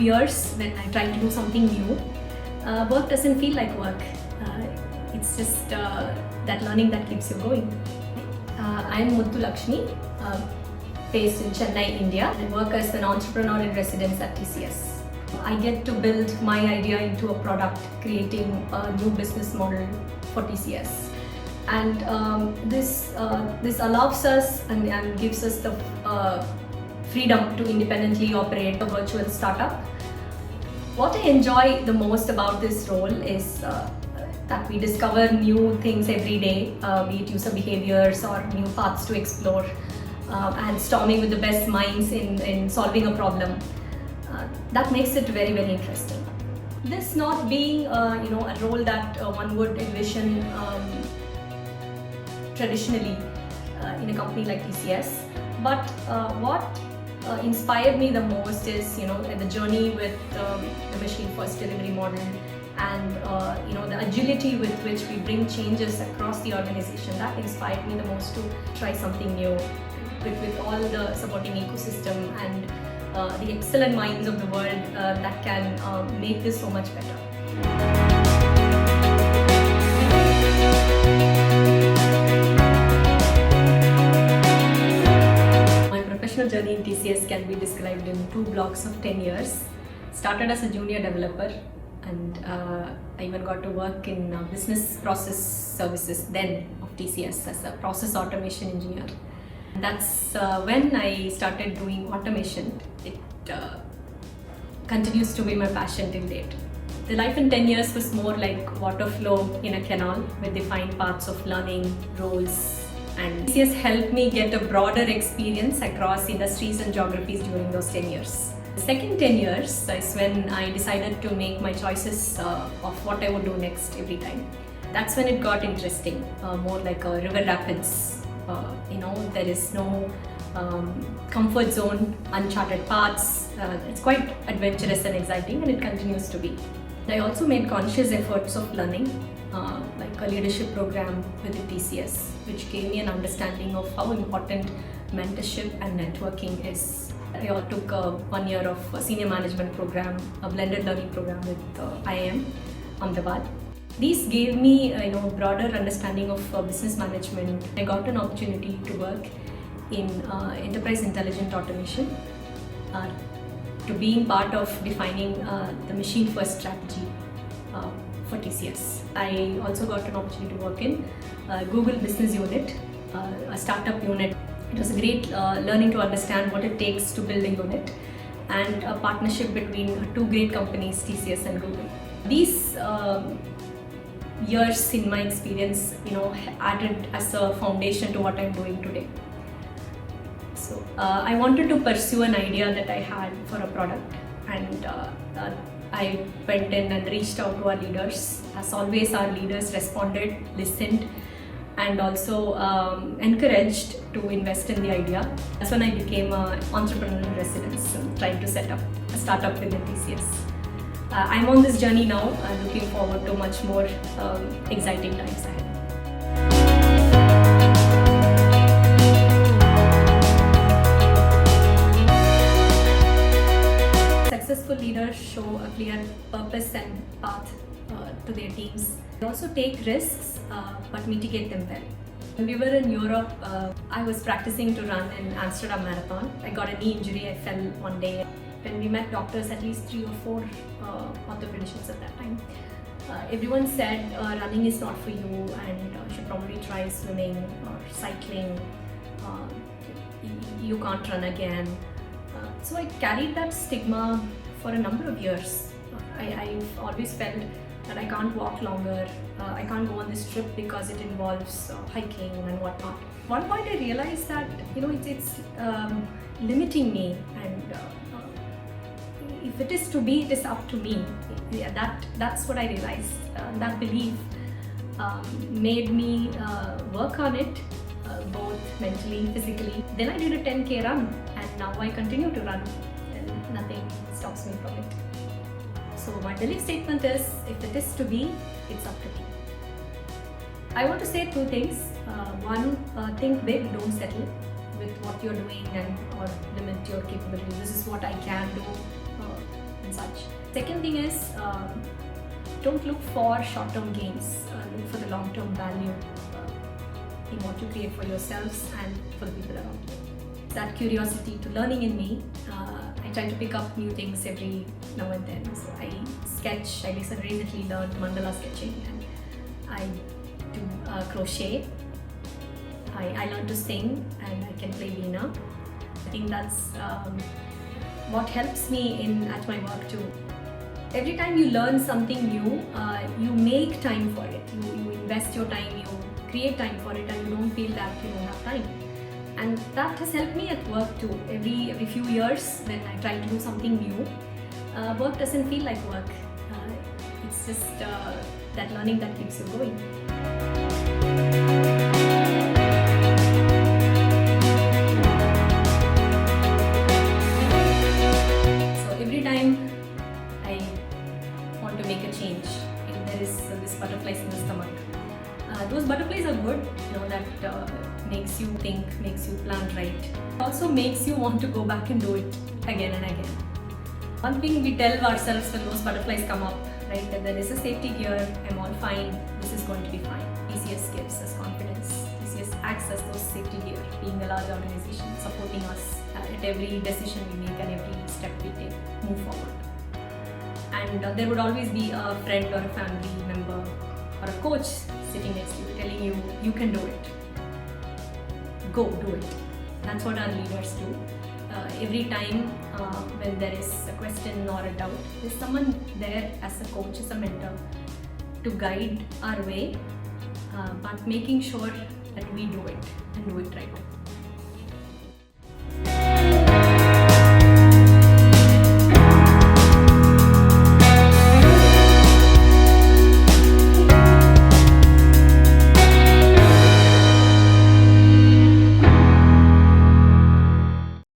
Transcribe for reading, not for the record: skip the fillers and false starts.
years when I try to do something new, work doesn't feel like work. It's just that learning that keeps you going. I'm Muthulakshmi, based in Chennai, India. I work as an entrepreneur in residence at TCS. I get to build my idea into a product, creating a new business model for TCS. And this allows us and gives us the freedom to independently operate a virtual startup. What I enjoy the most about this role is that we discover new things every day, be it user behaviors or new paths to explore, and storming with the best minds in solving a problem. That makes it very, very interesting. This not being a role that one would envision traditionally in a company like TCS, but what inspired me the most is the journey with the machine first delivery model, and the agility with which we bring changes across the organization. That inspired me the most to try something new with all the supporting ecosystem and the excellent minds of the world that can make this so much better. My professional journey in TCS can be described in 2 blocks of 10 years. Started as a junior developer, and I even got to work in business process services then of TCS as a process automation engineer. That's when I started doing automation. It continues to be my passion till date. The life in 10 years was more like water flow in a canal with defined paths of learning, roles, and TCS helped me get a broader experience across industries and geographies during those 10 years. The second 10 years is when I decided to make my choices of what I would do next every time. That's when it got interesting, more like a river rapids. There is no comfort zone, uncharted paths. It's quite adventurous and exciting, and it continues to be. I also made conscious efforts of learning, like a leadership program within TCS, which gave me an understanding of how important mentorship and networking is. I took 1 year of a senior management program, a blended learning program with IIM Ahmedabad. These gave me a broader understanding of business management. I got an opportunity to work in enterprise intelligent automation, to being part of defining the machine first strategy for TCS. I also got an opportunity to work in Google Business Unit, a startup unit. It was a great learning to understand what it takes to build a unit, and a partnership between 2 great companies, TCS and Google. These years in my experience, added as a foundation to what I'm doing today. So I wanted to pursue an idea that I had for a product, and I went in and reached out to our leaders. As always, our leaders responded, listened, and also encouraged to invest in the idea. That's when I became an entrepreneur in residence, trying to set up a startup within TCS. I'm on this journey now, looking forward to much more exciting times ahead. Successful leaders show a clear purpose and path to their teams. They also take risks but mitigate them well. When we were in Europe, I was practicing to run an Amsterdam marathon. I got a knee injury, I fell one day. When we met doctors, at least 3 or 4 orthopedicians at that time, everyone said running is not for you, and you should probably try swimming or cycling. You can't run again. So I carried that stigma for a number of years. I've always felt that I can't walk longer, I can't go on this trip because it involves hiking and whatnot. At one point I realized that it's limiting me, and if it is to be, it is up to me. That's what I realized. That belief made me work on it, both mentally, physically. Then I did a 10K run, and now I continue to run, and nothing stops me from it. So my belief statement is, if it is to be, it's up to me. I want to say 2 things. One, think big, don't settle with what you're doing or limit your capabilities. This is what I can do. and such. Second thing is, don't look for short-term gains, look for the long-term value in what you create for yourselves and for the people around you. That curiosity to learning in me, I try to pick up new things every now and then. So I sketch, I recently learned mandala sketching, and I do crochet. I learned to sing, and I can play veena. I think that's what helps me at my work too. Every time you learn something new, you make time for it. You invest your time, you create time for it, and you don't feel that you don't have time. And that has helped me at work too. Every few years when I try to do something new, work doesn't feel like work. It's just that learning that keeps you going. So every time I want to make a change, and there is this butterflies in the stomach. Those butterflies are good, that makes you think, makes you plan right. It also makes you want to go back and do it again and again. One thing we tell ourselves when those butterflies come up, right, that there is a safety gear, I'm all fine, this is going to be fine. TCS gives us confidence. TCS acts as those safety gear, being a large organization, supporting us at every decision we make and every step we take, move forward. And there would always be a friend or a family member or a coach sitting next to you telling you, you can do it. Go do it. That's what our leaders do. Every time when there is a question or a doubt, there's someone there as a coach, as a mentor, to guide our way, but making sure that we do it and do it right.